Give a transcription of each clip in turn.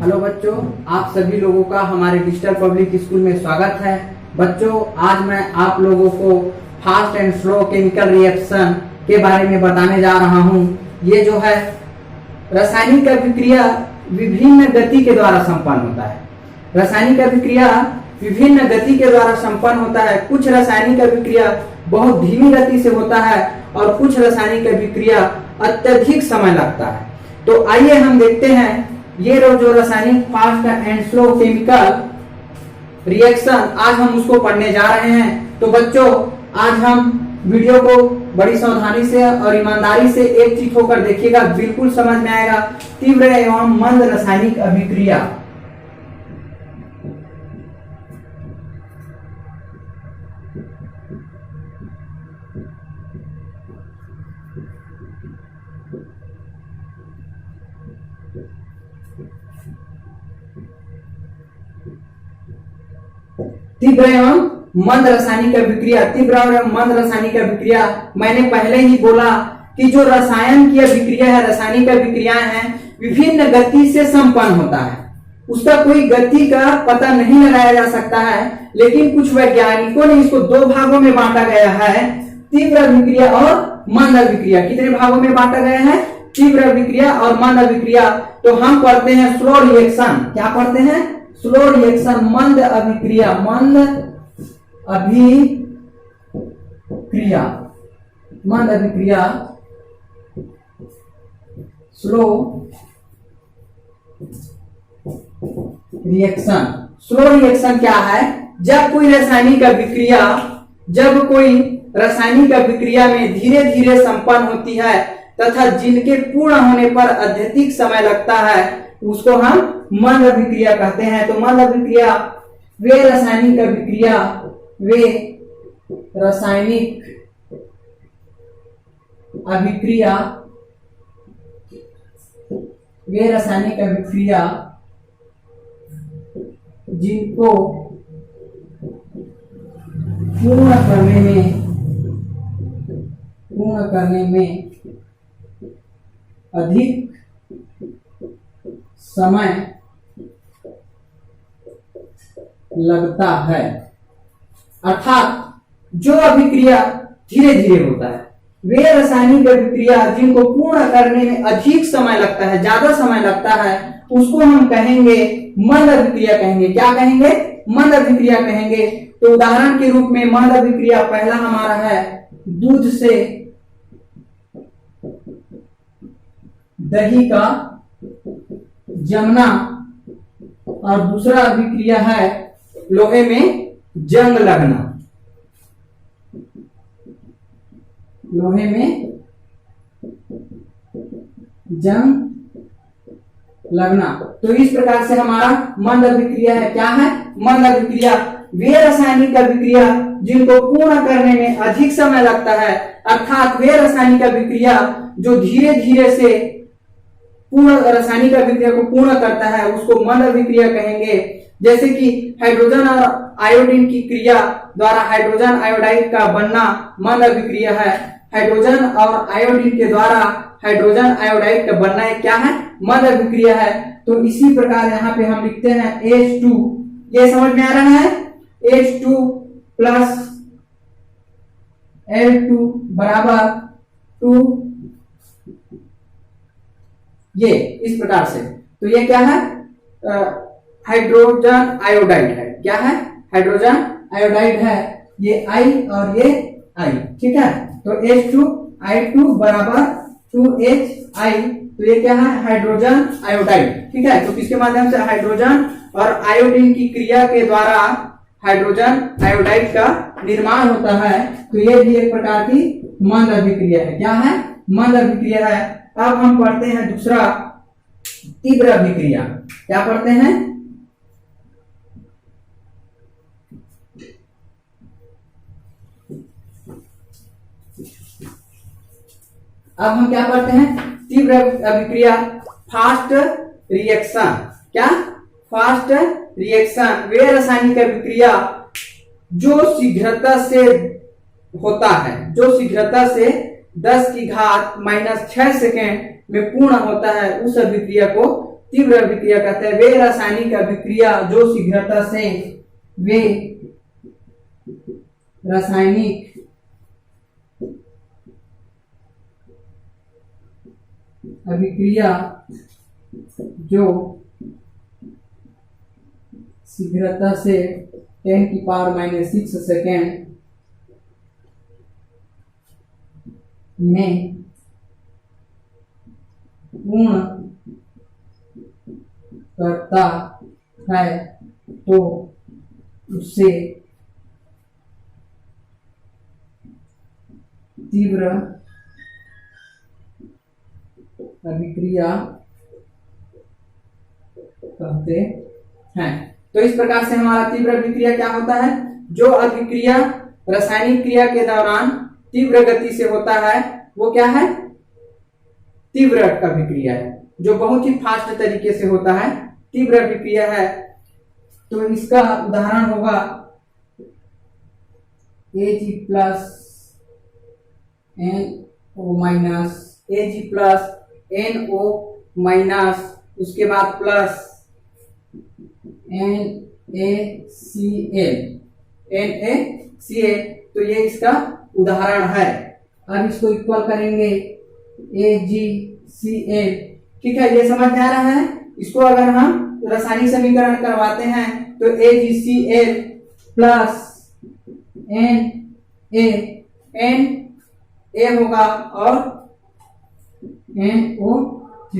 Hello बच्चों, आप सभी लोगों का हमारे डिजिटल पब्लिक स्कूल में स्वागत है। बच्चों, आज मैं आप लोगों को fast and slow chemical reaction के बारे में बताने जा रहा हूं। ये जो है रासायनिक अभिक्रिया विभिन्न गति के द्वारा संपन्न होता है। रासायनिक अभिक्रिया विभिन्न गति के द्वारा संपन्न होता है। कुछ रासायनिक अभिक्रिया बहुत धीमी गति से होता है और कुछ रासायनिक अभिक्रिया अत्यधिक समय लगता है। तो आइए हम देखते हैं ये जो रासायनिक fast and slow chemical reaction, आज हम उसको पढ़ने जा रहे हैं। तो बच्चों, आज हम वीडियो को बड़ी सावधानी से और ईमानदारी से एक चीज होकर देखिएगा, बिल्कुल समझ में आएगा। तीव्र एवं मंद रासायनिक अभिक्रिया। तीव्र एवं मंद रासायनिक अभिक्रिया। तीव्र और मंद रासायनिक अभिक्रिया, मैंने पहले ही बोला कि जो रसायन की अभिक्रिया है, रासायनिक अभिक्रियाएं हैं, विभिन्न गति से संपन्न होता है। उसका कोई गति का पता नहीं लगाया जा सकता है, लेकिन कुछ वैज्ञानिकों ने इसको दो भागों में बांटा गया है, तीव्र अभिक्रिया और मंद अभिक्रिया। कितने भागों में बांटा गया है? तीव्र अभिक्रिया और मंद अभिक्रिया। तो हम पढ़ते हैं स्लो रिएक्शन। क्या पढ़ते हैं? स्लो रिएक्शन, मंद अभिक्रिया। मंद अभिक्रिया, मंद अभिक्रिया, स्लो रिएक्शन। स्लो रिएक्शन क्या है? जब कोई रासायनिक अभिक्रिया में धीरे धीरे संपन्न होती है तथा जिनके पूर्ण होने पर अत्यधिक समय लगता है, उसको हम मंद अभिक्रिया कहते हैं। तो मंद अभिक्रिया वे रासायनिक अभिक्रिया जिनको पूर्ण करने में अधिक समय लगता है। अर्थात जो अभिक्रिया धीरे धीरे होता है, वे रासायनिक अभिक्रिया जिनको पूर्ण करने में अधिक समय लगता है, ज्यादा समय लगता है, उसको हम कहेंगे मंद अभिक्रिया कहेंगे। क्या कहेंगे? मंद अभिक्रिया कहेंगे। तो उदाहरण के रूप में मंद अभिक्रिया पहला हमारा है दूध से दही का जमना, और दूसरा अभिक्रिया है लोहे में जंग लगना। लोहे में जंग लगना। तो इस प्रकार से हमारा मंद अभिक्रिया है। क्या है? मंद अभिक्रिया वे रासायनिक अभिक्रिया जिनको पूर्ण करने में अधिक समय लगता है, अर्थात वे रासायनिक अभिक्रिया जो धीरे धीरे से पूर्ण रासायनिक अभिक्रिया को पूर्ण करता है, उसको मंद अभिक्रिया कहेंगे। जैसे कि हाइड्रोजन और आयोडीन की क्रिया द्वारा हाइड्रोजन आयोडाइड का बनना मंद अभिक्रिया है। हाइड्रोजन और आयोडीन के द्वारा हाइड्रोजन आयोडाइड का बनना क्या है? मंद अभिक्रिया है। तो इसी प्रकार यहाँ पे हम लिखते हैं H2। ये समझ में आ रहा है? H2 प्लस L2 बराबर 2, ये इस प्रकार से। तो ये क्या है? हाइड्रोजन आयोडाइड है। क्या है? हाइड्रोजन आयोडाइड है। ये I और ये I, ठीक है। तो H2I2 बराबर 2HI। तो ये क्या है? हाइड्रोजन आयोडाइड, ठीक है। तो किसके माध्यम से? हाइड्रोजन और आयोडीन की क्रिया के द्वारा हाइड्रोजन आयोडाइड का निर्माण होता है। तो ये भी एक प्रकार की मंद अभिक्रिया है। क्या है? मंद अभिक्रिया है। अब हम पढ़ते हैं दूसरा तीव्र अभिक्रिया। क्या पढ़ते हैं? अब हम क्या पढ़ते हैं? तीव्र अभिक्रिया, फास्ट रिएक्शन। क्या? फास्ट रिएक्शन वे रासायनिक अभिक्रिया जो शीघ्रता से होता है, जो शीघ्रता से 10⁻⁻⁶ सेकेंड में पूर्ण होता है, उस अभिक्रिया को तीव्र अभिक्रिया कहते हैं। वे रासायनिक अभिक्रिया जो शीघ्रता से, वे रासायनिक अभिक्रिया जो शीघ्रता से 10⁻⁶ सेकेंड में पूर्ण करता है तो उसे तीव्र अभिक्रिया कहते हैं। तो इस प्रकार से हमारा तीव्र अभिक्रिया क्या होता है? जो अभिक्रिया रासायनिक क्रिया के दौरान तीव्र गति से होता है वो क्या है? तीव्र अभिक्रिया है, जो बहुत ही फास्ट तरीके से होता है, तीव्र अभिक्रिया है। तो इसका उदाहरण होगा Ag plus NO minus, Ag plus NO minus, उसके बाद प्लस NaCl। तो ये इसका उदाहरण है। अब इसको इक्वल करेंगे AgCl। ठीक है, ये समझ में आ रहा है? इसको अगर हम रासायनिक समीकरण करवाते हैं तो AgCl प्लस Na होगा और NO3।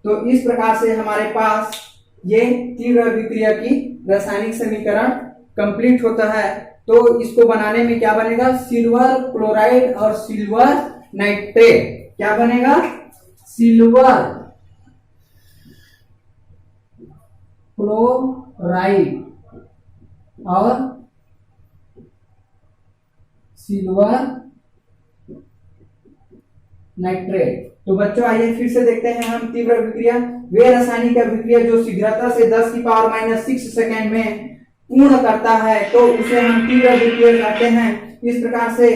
तो इस प्रकार से हमारे पास ये तीव्र अभिक्रिया की रासायनिक समीकरण कंप्लीट होता है। तो इसको बनाने में क्या बनेगा? सिल्वर क्लोराइड और सिल्वर नाइट्रेट। क्या बनेगा? सिल्वर क्लोराइड और सिल्वर नाइट्रेट। तो बच्चों आइए फिर से देखते हैं हम तीव्र अभिक्रिया। वे रासायनिक अभिक्रिया जो शीघ्रता से 10⁻⁶ सेकेंड में पूर्ण करता है तो उसे हम तीव्र अभिक्रिया कहते हैं। इस प्रकार से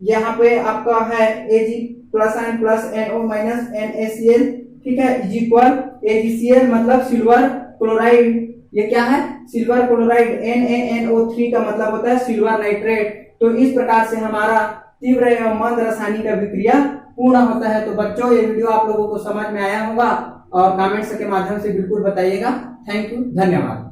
यहाँ पे आपका है Ag plus N plus NO minus NaCl। ठीक है, इज इक्वल AgCl मतलब सिल्वर क्लोराइड। ये क्या है? Silver chloride. NaNO3 का मतलब होता है सिल्वर नाइट्रेट। तो इस प्रकार से हमारा तीव्र एवं मंद रासायनिक अभिक्रिया पूर्ण होता है। तो बच्चों ये वीडियो आप लोगों को समझ में आया होगा और कमेंट्स के माध्यम से बिल्कुल बताइएगा। थैंक यू, धन्यवाद।